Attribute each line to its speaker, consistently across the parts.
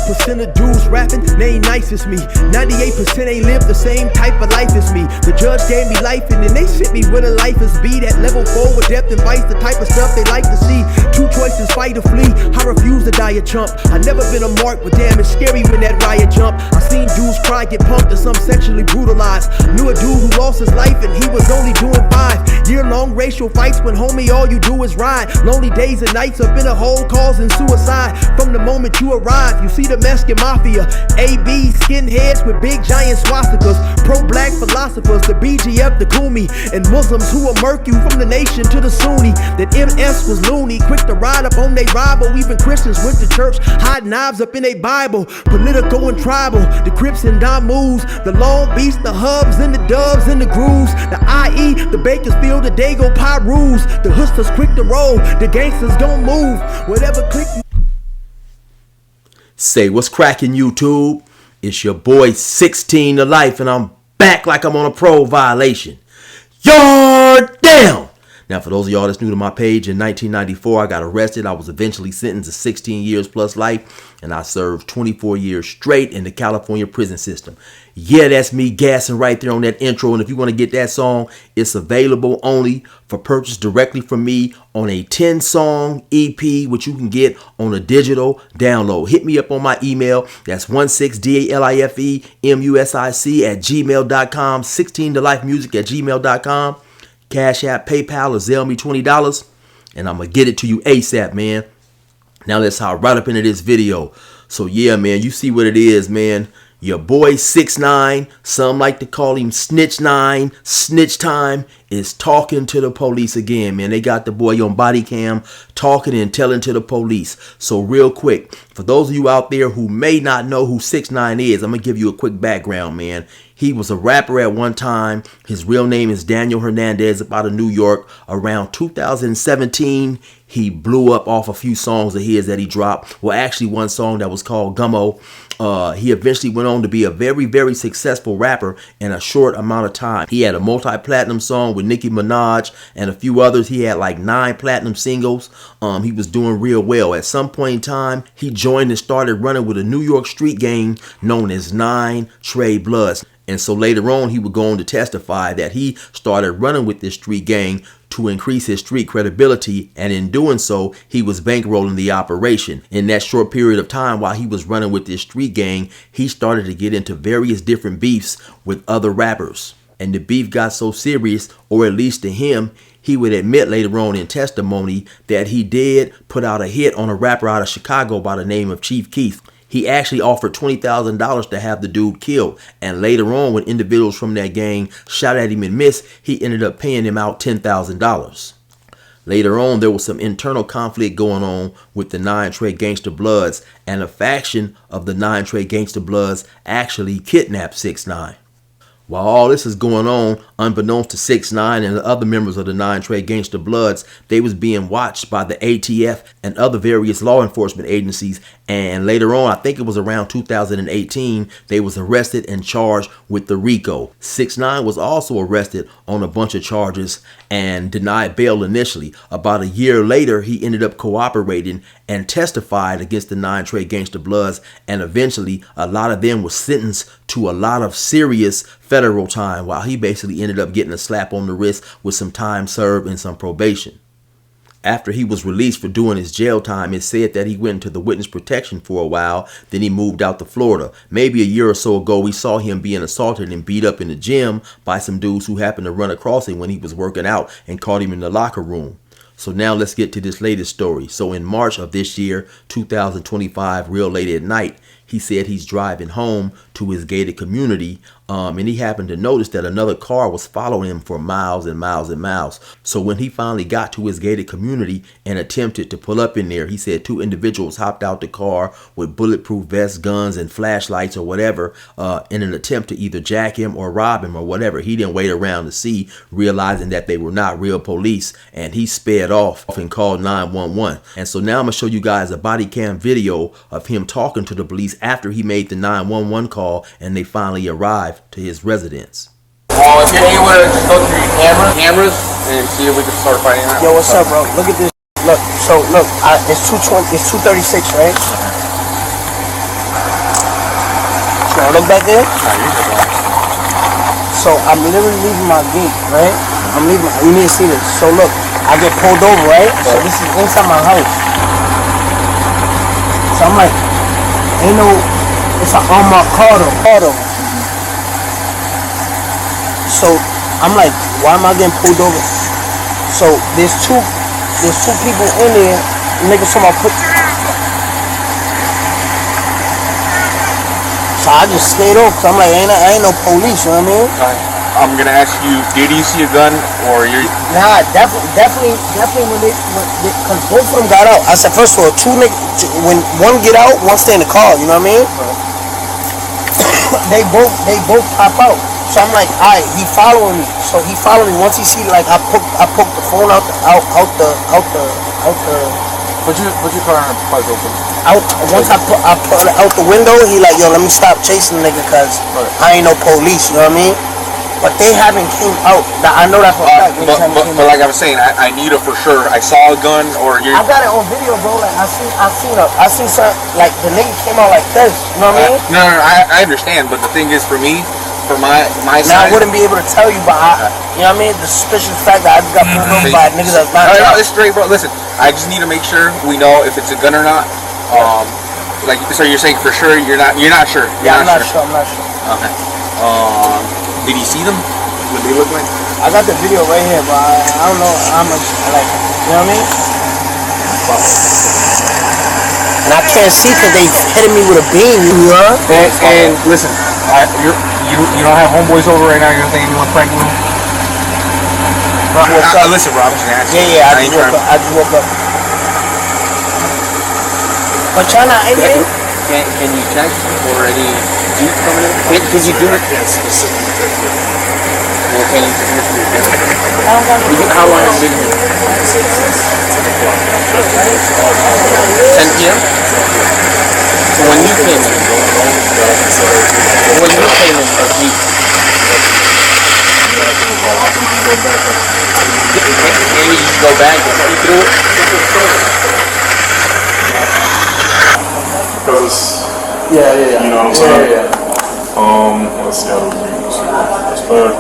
Speaker 1: 1% of dudes rapping, they ain't nice as me. 98% ain't live the same type of life as me. The judge gave me life and then they sent me where the life is be. That level 4 with depth and vice, the type of stuff they like to see. Two choices, fight or flee. I refuse to die a chump. I never been a mark, but damn, it's scary when that riot jump. I seen dudes cry, get pumped, and some sexually brutalized. Knew a dude who lost his life and he was only doing 5 year-long racial fights when homie all you do is ride. Lonely days and nights up in a hole causing suicide. From the moment you arrive, you see the Mexican mafia, AB skinheads with big giant swastikas, pro-black philosophers, the BGF, the Kumi, and Muslims who will murk you from the nation to the Sunni. That MS was loony, quick to ride up on they rival. Even Christians went to church, hide knives up in a Bible. Political and tribal, the Crips and Damus, the Long Beach, the Hubs and the Dubs and the Grooves, the IE, the Bakersfield, the Dago Pyrus, the Hustlers quick to roll, the gangsters gon' move, whatever click you.
Speaker 2: Say what's cracking, YouTube? It's your boy 16 to life, and I'm back like I'm on a parole violation. You're down. Now, for those of y'all that's new to my page, in 1994, I got arrested. I was eventually sentenced to 16 years plus life, and I served 24 years straight in the California prison system. Yeah, that's me gassing right there on that intro, and if you want to get that song, it's available only for purchase directly from me on a 10-song EP, which you can get on a digital download. Hit me up on my email. That's 16DALIFEMUSIC@gmail.com, 16tolifemusic@gmail.com. Cash App, PayPal, or Zelle me $20, and I'm going to get it to you ASAP, man. Now let's hop right up into this video. So yeah, man, you see what it is, man. Your boy 6ix9ine, some like to call him Snitch9, Snitch Time, is talking to the police again, man. They got the boy on body cam talking and telling to the police. So real quick, for those of you out there who may not know who 6ix9ine is, I'm going to give you a quick background, man. He was a rapper at one time. His real name is Daniel Hernandez, up out of New York. Around 2017, he blew up off a few songs of his that he dropped. Well, actually one song that was called Gummo. He eventually went on to be a very, very successful rapper in a short amount of time. He had a multi-platinum song with Nicki Minaj and a few others. He had like 9 platinum singles. He was doing real well. At some point in time, he joined and started running with a New York street gang known as 9 Trey Bloods. And so later on, he would go on to testify that he started running with this street gang to increase his street credibility, and in doing so, he was bankrolling the operation. In that short period of time while he was running with this street gang, he started to get into various different beefs with other rappers. And the beef got so serious, or at least to him, he would admit later on in testimony that he did put out a hit on a rapper out of Chicago by the name of Chief Keef. He actually offered $20,000 to have the dude killed. And later on, when individuals from that gang shot at him and missed, he ended up paying him out $10,000. Later on, there was some internal conflict going on with the 9 Trey Gangsta Bloods, and a faction of the 9 Trey Gangsta Bloods actually kidnapped 6ix9ine. While all this is going on, unbeknownst to 6ix9ine and the other members of the 9 Trey Gangsta Bloods, they was being watched by the ATF and other various law enforcement agencies. And later on, I think it was around 2018, they was arrested and charged with the RICO. 6ix9ine was also arrested on a bunch of charges and denied bail initially. About a year later, he ended up cooperating and testified against the 9 Trey Gangsta Bloods, and eventually a lot of them were sentenced to a lot of serious federal time, while he basically ended up getting a slap on the wrist with some time served and some probation. After he was released for doing his jail time, it said that he went into the witness protection for a while, then he moved out to Florida. Maybe a year or so ago, we saw him being assaulted and beat up in the gym by some dudes who happened to run across him when he was working out and caught him in the locker room. So now let's get to this latest story. So in March of this year, 2025, real late at night, he said he's driving home to his gated community, and he happened to notice that another car was following him for miles and miles and miles. So when he finally got to his gated community and attempted to pull up in there, he said 2 individuals hopped out the car with bulletproof vests, guns, and flashlights or whatever in an attempt to either jack him or rob him or whatever. He didn't wait around to see, realizing that they were not real police, and he sped off and called 911. And so now I'm going to show you guys a body cam video of him talking to the police after he made the 911 call and they finally arrived to his residence.
Speaker 3: Well, if you're anywhere, just go through your cameras and see if we can start finding out.
Speaker 4: Yo, what's up, bro? Look at this. Look, so look, it's 2:36, right? man. Look back there. So I'm literally leaving my gate, right? I'm leaving. You need to see this. So look, I get pulled over, right? So this is inside my house. So I'm like, ain't no. It's an unmarked car though. So I'm like, why am I getting pulled over? So there's two people in there. Niggas told me put. So I just stayed off. Cause I'm like, ain't no police. You know what I mean?
Speaker 3: I'm gonna ask you, did you see a gun or you're?
Speaker 4: Nah, definitely when cause both of them got out. I said, first of all, two niggas. When one get out, one stay in the car. You know what I mean? They both pop out. So I'm like, alright, he following me. So he followed me. Once he see like I poked the phone out the.
Speaker 3: Put your car in the park open.
Speaker 4: Once I put it out the window, he like, yo, let me stop chasing the nigga, cause I ain't no police. You know what I mean? But they haven't came out. I know that for a fact.
Speaker 3: But like I was saying, I need it for sure. I saw a gun or you.
Speaker 4: I got it on video, bro. Like I seen something like the nigga came out like this. You know what I mean?
Speaker 3: No, I understand. But the thing is, for me, for my
Speaker 4: now
Speaker 3: side,
Speaker 4: I wouldn't be able to tell you, but you know what I mean? The suspicious fact that I just got pulled over by niggas that's not.
Speaker 3: No, it's straight, bro. Listen, I just need to make sure we know if it's a gun or not. Like, so you're saying for sure you're not sure.
Speaker 4: I'm not sure.
Speaker 3: Okay. Did you see them? What they look like?
Speaker 4: I got the video right here, but I don't know how much, like, you know what I mean? And I can't see because they hitting me with a beam, you know?
Speaker 3: And listen, you don't have homeboys over right now. You don't think anyone pranking you? Listen, bro, I'm just asking.
Speaker 4: Yeah, I just woke up. But y'all not in here?
Speaker 3: Can you check for any Jeep coming in? Did you do it? Yes. Well, can you? How long has it been here? 10 p.m. So when you came in, a Jeep. Maybe you can go back and see through it.
Speaker 5: Because
Speaker 3: Yeah.
Speaker 5: you know what I'm saying?
Speaker 3: Yeah.
Speaker 5: Let's see how do we do this. But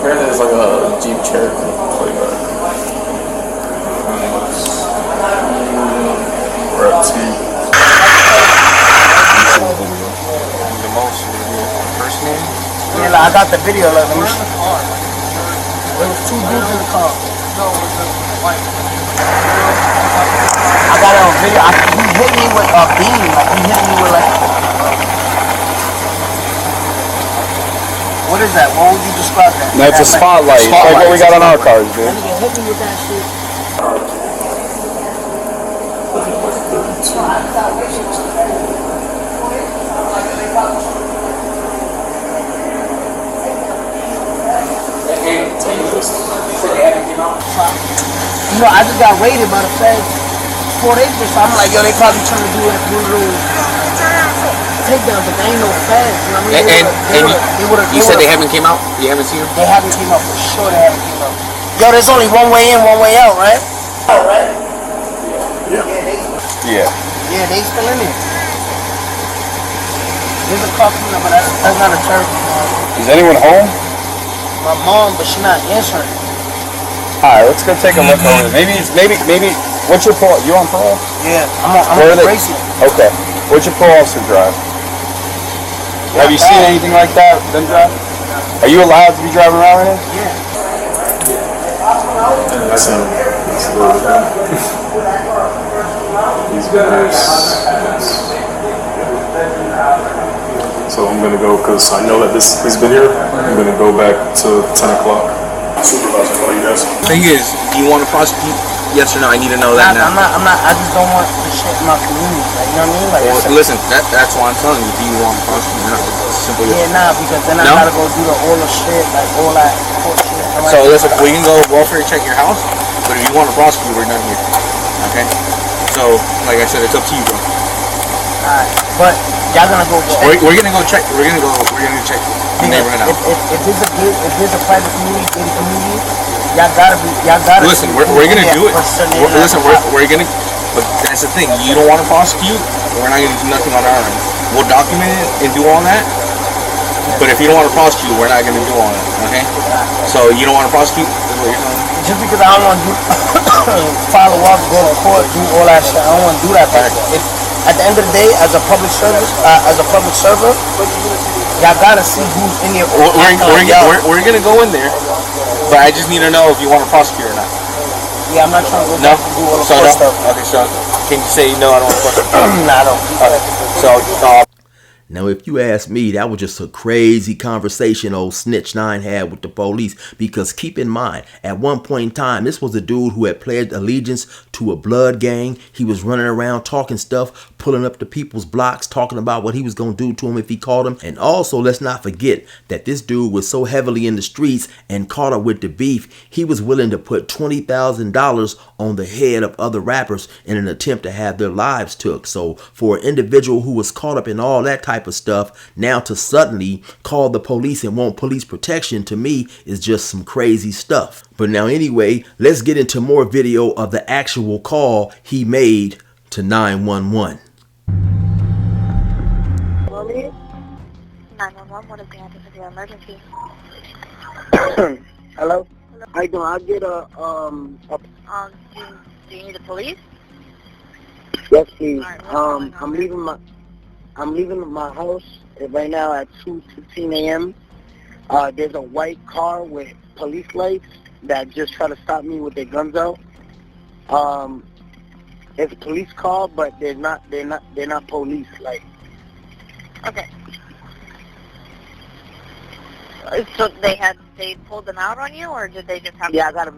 Speaker 3: Apparently there's like a Jeep Cherokee.
Speaker 5: playback. We're at T.
Speaker 3: The most first name?
Speaker 4: Yeah, like, I got the video. Like, let me see. There was two dudes in the car. I got it on video. He hit me with a beam. Like, he hit me with like. What is that? What would you describe that?
Speaker 6: That's a spotlight. It's like what we got on our cars, dude.
Speaker 4: That nigga hit me with that shit. You know, I just got raided by the feds 4 days ago, so I'm like, yo, they probably trying to do it takedown, but they ain't no feds. You know what I mean?
Speaker 3: You said they haven't came out? You haven't seen them?
Speaker 4: They haven't came out for sure. They haven't came out. Yo, there's only one way in, one way out, right? Oh, right?
Speaker 6: Yeah.
Speaker 4: Yeah, they still in there. There's a car coming up, but that's not a turkey.
Speaker 6: Is anyone home?
Speaker 4: My mom, but she's not answering.
Speaker 6: Alright, let's go take a look over. Maybe. What's your parole? You on parole?
Speaker 4: Yeah, I'm
Speaker 6: Where
Speaker 4: on
Speaker 6: are they?
Speaker 4: bracelet.
Speaker 6: Okay. What's your parole officer drive? Have you seen anything like that? Them drive? Are you allowed to be driving around in it?
Speaker 4: Yeah.
Speaker 5: That's him. He's been So I'm gonna go because I know that he's been here. I'm gonna go back to 10 o'clock. Supervisor, call you guys.
Speaker 3: Thing is, do you want to prosecute? Yes or no? I need to know that now.
Speaker 4: I'm not. I just don't want the shit in my community. Like, you know what I mean? Like,
Speaker 3: Well, listen, that's why I'm telling you. Do you want to prosecute or not? It's simple.
Speaker 4: yeah, nah, because then I gotta go do all the shit, like all that court shit.
Speaker 3: So listen, we can go welfare check your house, but if you want to prosecute, we're done here. Okay? So, like I said, it's up to you, bro.
Speaker 4: Alright, but y'all gonna go check.
Speaker 3: We're gonna go check. We're gonna check the neighborhood out.
Speaker 4: If there's a private community, gated community, y'all gotta.
Speaker 3: Listen, we're gonna do it. We're gonna
Speaker 6: But that's the thing. You don't want to prosecute, we're not going to do nothing on our end. We'll document it and do all that. But if you don't want to prosecute, we're not going to do all that. Okay? So you don't want to prosecute? Is what you're telling me?
Speaker 4: Just because I don't want to follow up, go to court, do all that shit. I don't want to do that. But if, at the end of the day, as a public server, y'all gotta see who's in your.
Speaker 6: We're gonna go in there, but I just need to know if you want to prosecute or not.
Speaker 4: Yeah, I'm not trying to go
Speaker 6: No.
Speaker 4: back and do all the
Speaker 6: So
Speaker 4: court
Speaker 6: no.
Speaker 4: stuff.
Speaker 6: Okay, so can you say no? I don't want to prosecute.
Speaker 4: Nah, I don't.
Speaker 6: Okay. So.
Speaker 2: Now, if you ask me, that was just a crazy conversation old Snitch 9 had with the police. Because keep in mind, at one point in time, this was a dude who had pledged allegiance to a blood gang. He was running around talking stuff, pulling up to people's blocks, talking about what he was going to do to him if he caught him. And also, let's not forget that this dude was so heavily in the streets and caught up with the beef, he was willing to put $20,000 on the head of other rappers in an attempt to have their lives took. So for an individual who was caught up in all that type of stuff, now to suddenly call the police and want police protection, to me is just some crazy stuff. But now anyway, let's get into more video of the actual call he made to 911.
Speaker 7: 911, what is the address of your emergency?
Speaker 4: Hello. How you doing? I get
Speaker 7: Do you need the police?
Speaker 4: Yes, please.
Speaker 7: Alright, what's going on?
Speaker 4: I'm leaving my house right now at 2:15 a.m. There's a white car with police lights that just try to stop me with their guns out. It's a police car, but they're not police. Like,
Speaker 7: Okay. So they pulled them out on you, or did they just have?
Speaker 4: yeah, I got a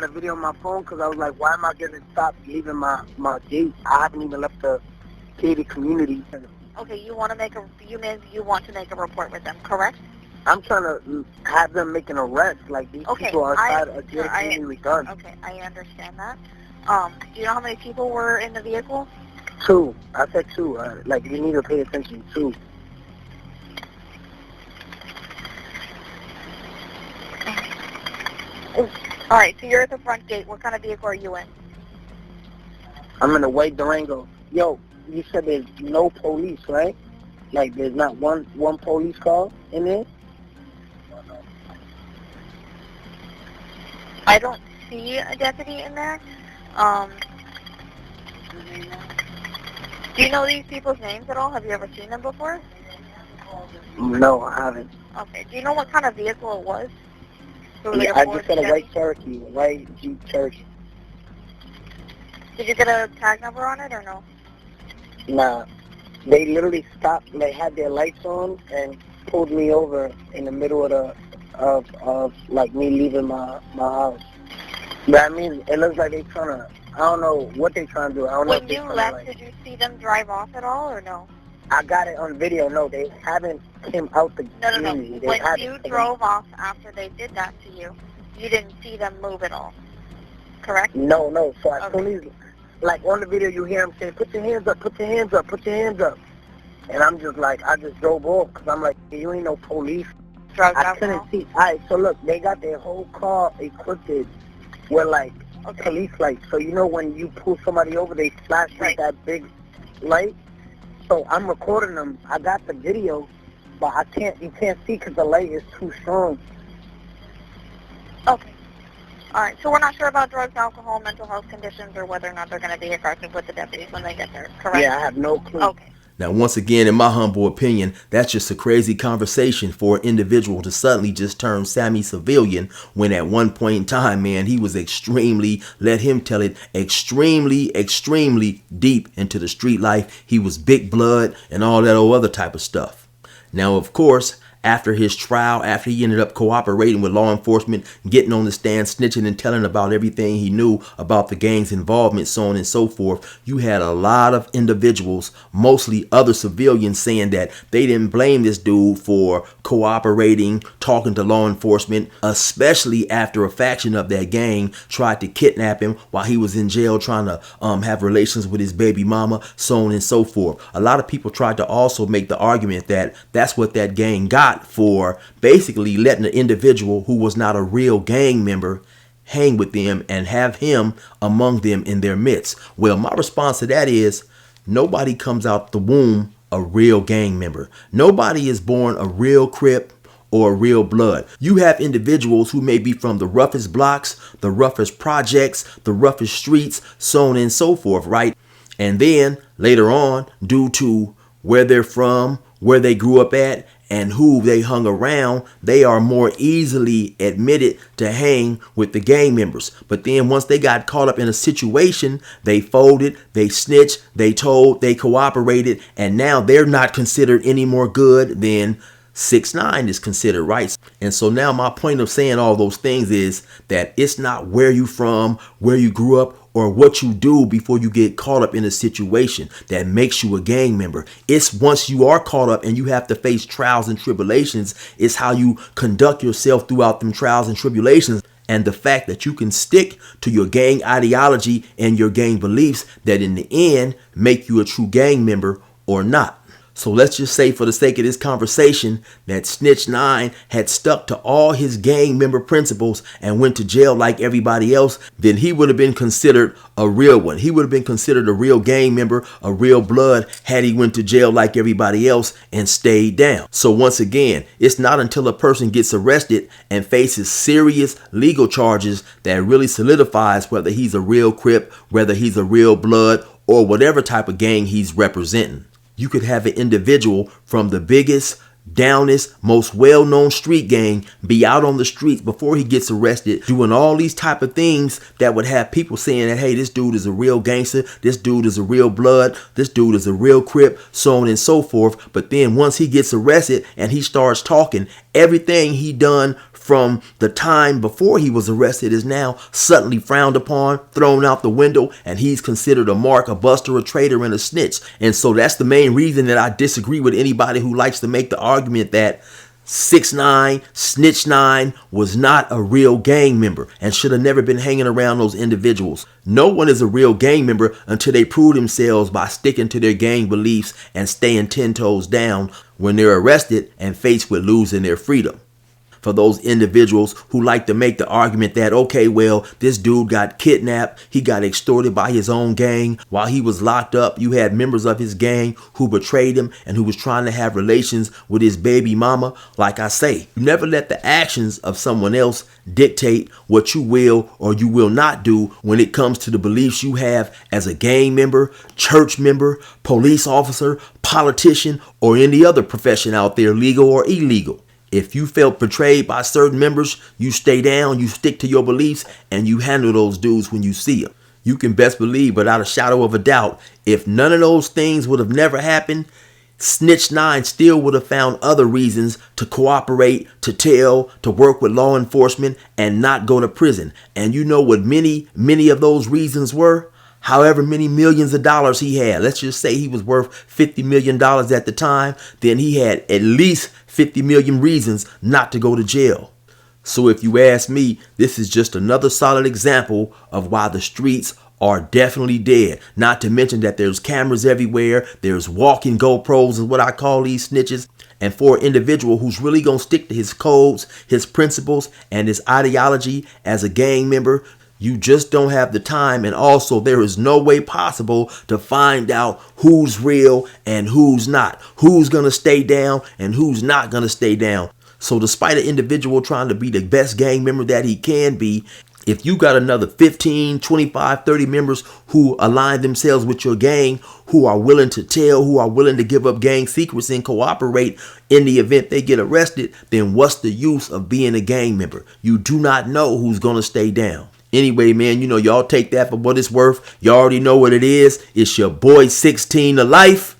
Speaker 4: video on my phone because I was like, why am I getting stopped leaving my gate? I haven't even left the gated community.
Speaker 7: Okay, you want to make a report with them, correct?
Speaker 4: I'm trying to have them make an arrest. Like, these people are outside a gated community with guns.
Speaker 7: Okay, I understand that. Do you know how many people were in the vehicle?
Speaker 4: 2. I said 2. Like, you need to pay attention. 2.
Speaker 7: All right, so you're at the front gate. What kind of vehicle are you in?
Speaker 4: I'm in a white Durango. Yo, you said there's no police, right? Like, there's not one police car in there?
Speaker 7: I don't see a deputy in there. Do you know these people's names at all? Have you ever seen them before?
Speaker 4: No, I haven't.
Speaker 7: Okay. Do you know what kind of vehicle it was?
Speaker 4: Yeah, I just said a white Cherokee, a white Jeep Cherokee.
Speaker 7: Did you get a tag number on it or no?
Speaker 4: Nah. They literally stopped, they had their lights on and pulled me over in the middle of like me leaving my house. But I mean, it looks like they trying to, I don't know what they trying to do. I don't know
Speaker 7: When you left, did you see them drive off at all or no?
Speaker 4: I got it on video. No, they haven't came out the
Speaker 7: No.
Speaker 4: community.
Speaker 7: When you drove off after they did that to you, you didn't see them move at all, correct?
Speaker 4: No. So as soon as, like on the video, you hear them saying, put your hands up, put your hands up, put your hands up. And I'm just like, I just drove off because I'm like, you ain't no police. I couldn't see. All right, so look, they got their whole car equipped with like police lights. So you know when you pull somebody over, they flash like that big light. So I'm recording them. I got the video, but you can't see because the light is too strong.
Speaker 7: Okay. All right. So we're not sure about drugs, alcohol, mental health conditions, or whether or not they're going to be aggressive with the deputies when they get there, correct?
Speaker 4: Yeah, I have no clue.
Speaker 7: Okay.
Speaker 2: Now, once again, in my humble opinion, that's just a crazy conversation for an individual to suddenly just turn Sammy civilian when at one point in time, man, he was extremely, let him tell it, extremely deep into the street life. He was big blood and all that old other type of stuff. Now, of course, after his trial, after he ended up cooperating with law enforcement, getting on the stand, snitching and telling about everything he knew about the gang's involvement, so on and so forth, you had a lot of individuals, mostly other civilians, saying that they didn't blame this dude for cooperating, talking to law enforcement, especially after a faction of that gang tried to kidnap him while he was in jail trying to have relations with his baby mama, so on and so forth. A lot of people tried to also make the argument that that's what that gang got for basically letting an individual who was not a real gang member hang with them and have him among them in their midst? Well, my response to that is nobody comes out the womb a real gang member. Nobody is born a real Crip or a real Blood. You have individuals who may be from the roughest blocks, the roughest projects, the roughest streets, so on and so forth, right? And then later on, due to where they're from, where they grew up at, and who they hung around, they are more easily admitted to hang with the gang members. But then once they got caught up in a situation, they folded, they snitched, they told, they cooperated, and now they're not considered any more good than 6ix9ine is considered, right? And so now my point of saying all those things is that it's not where you from, where you grew up, or what you do before you get caught up in a situation that makes you a gang member. It's once you are caught up and you have to face trials and tribulations, it's how you conduct yourself throughout them trials and tribulations, and the fact that you can stick to your gang ideology and your gang beliefs that in the end make you a true gang member or not. So let's just say, for the sake of this conversation, that Snitch9 had stuck to all his gang member principles and went to jail like everybody else, then he would have been considered a real one. He would have been considered a real gang member, a real Blood, had he went to jail like everybody else and stayed down. So once again, it's not until a person gets arrested and faces serious legal charges that really solidifies whether he's a real Crip, whether he's a real Blood, or whatever type of gang he's representing. You could have an individual from the biggest, downest, most well-known street gang be out on the streets before he gets arrested, doing all these type of things that would have people saying that, hey, this dude is a real gangster, this dude is a real Blood, this dude is a real Crip, so on and so forth. But then once he gets arrested and he starts talking, everything he done from the time before he was arrested is now suddenly frowned upon, thrown out the window, and he's considered a mark, a buster, a traitor, and a snitch. And so that's the main reason that I disagree with anybody who likes to make the argument that 6ix9ine, Snitch9 was not a real gang member and should have never been hanging around those individuals. No one is a real gang member until they prove themselves by sticking to their gang beliefs and staying 10 toes down when they're arrested and faced with losing their freedom. For those individuals who like to make the argument that, okay, well, this dude got kidnapped, he got extorted by his own gang. While he was locked up, you had members of his gang who betrayed him and who was trying to have relations with his baby mama. Like I say, you never let the actions of someone else dictate what you will or you will not do when it comes to the beliefs you have as a gang member, church member, police officer, politician, or any other profession out there, legal or illegal. If you felt betrayed by certain members, you stay down, you stick to your beliefs, and you handle those dudes when you see them. You can best believe, without a shadow of a doubt, if none of those things would have never happened, Snitch9 still would have found other reasons to cooperate, to tell, to work with law enforcement, and not go to prison. And you know what many of those reasons were? However many millions of dollars he had. Let's just say he was worth $50 million at the time. Then he had at least 50 million reasons not to go to jail. So if you ask me, this is just another solid example of why the streets are definitely dead. Not to mention that there's cameras everywhere. There's walking GoPros is what I call these snitches. And for an individual who's really going to stick to his codes, his principles, and his ideology as a gang member, you just don't have the time, and also there is no way possible to find out who's real and who's not, who's going to stay down and who's not going to stay down. So despite an individual trying to be the best gang member that he can be, if you got another 15, 25, 30 members who align themselves with your gang, who are willing to tell, who are willing to give up gang secrets and cooperate in the event they get arrested, then what's the use of being a gang member? You do not know who's going to stay down. Anyway, man, you know, y'all take that for what it's worth. You already know what it is. It's your boy 16 to life.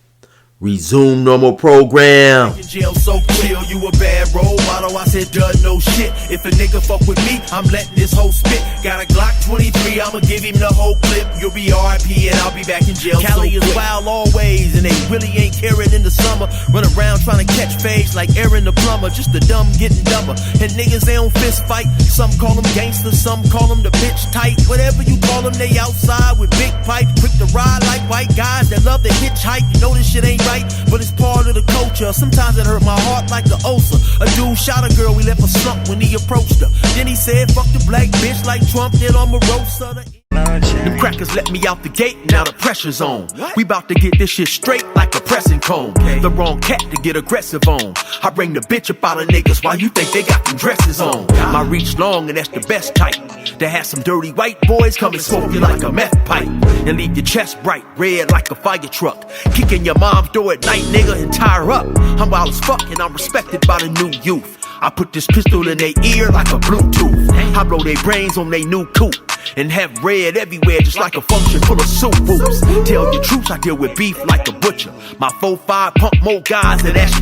Speaker 2: Resume normal program.
Speaker 1: Jail so clear, you a bad role model. I said, duh, no shit. If a nigga fuck with me, I'm letting this hoe spit. Got a Glock 23, I'ma give him the whole clip. You'll be RIP and I'll be back in jail. Cali so is wild always, and they really ain't caring in the summer. Run around trying to catch fades like Aaron the plumber. Just the dumb getting dumber. And niggas, they don't fist fight. Some call them gangsters, some call them the bitch tight. Whatever you call them, they outside with big pipe. Quick to ride like white guys that love to hitchhike. You know this shit ain't right. right, but it's part of the culture. Sometimes it hurt my heart like an ulcer. A dude shot a girl, we left a slump when he approached her. Then he said, fuck the black bitch like Trump did on Marosa. Them crackers let me out the gate, now the pressure's on. We bout to get this shit straight like a pressing cone. The wrong cat to get aggressive on. I bring the bitch up out of niggas while you think they got them dresses on. My reach long and that's the best type. To have some dirty white boys come and smoke you like a meth pipe. And leave your chest bright red like a fire truck. Kicking your mom's door at night, nigga, and tie her up. I'm wild as fuck and I'm respected by the new youth. I put this pistol in their ear like a Bluetooth. I blow their brains on their new coupe. And have red everywhere just like a function full of soup whoops. Tell your troops I deal with beef like a butcher. My 4-5 pump more guys than Ashton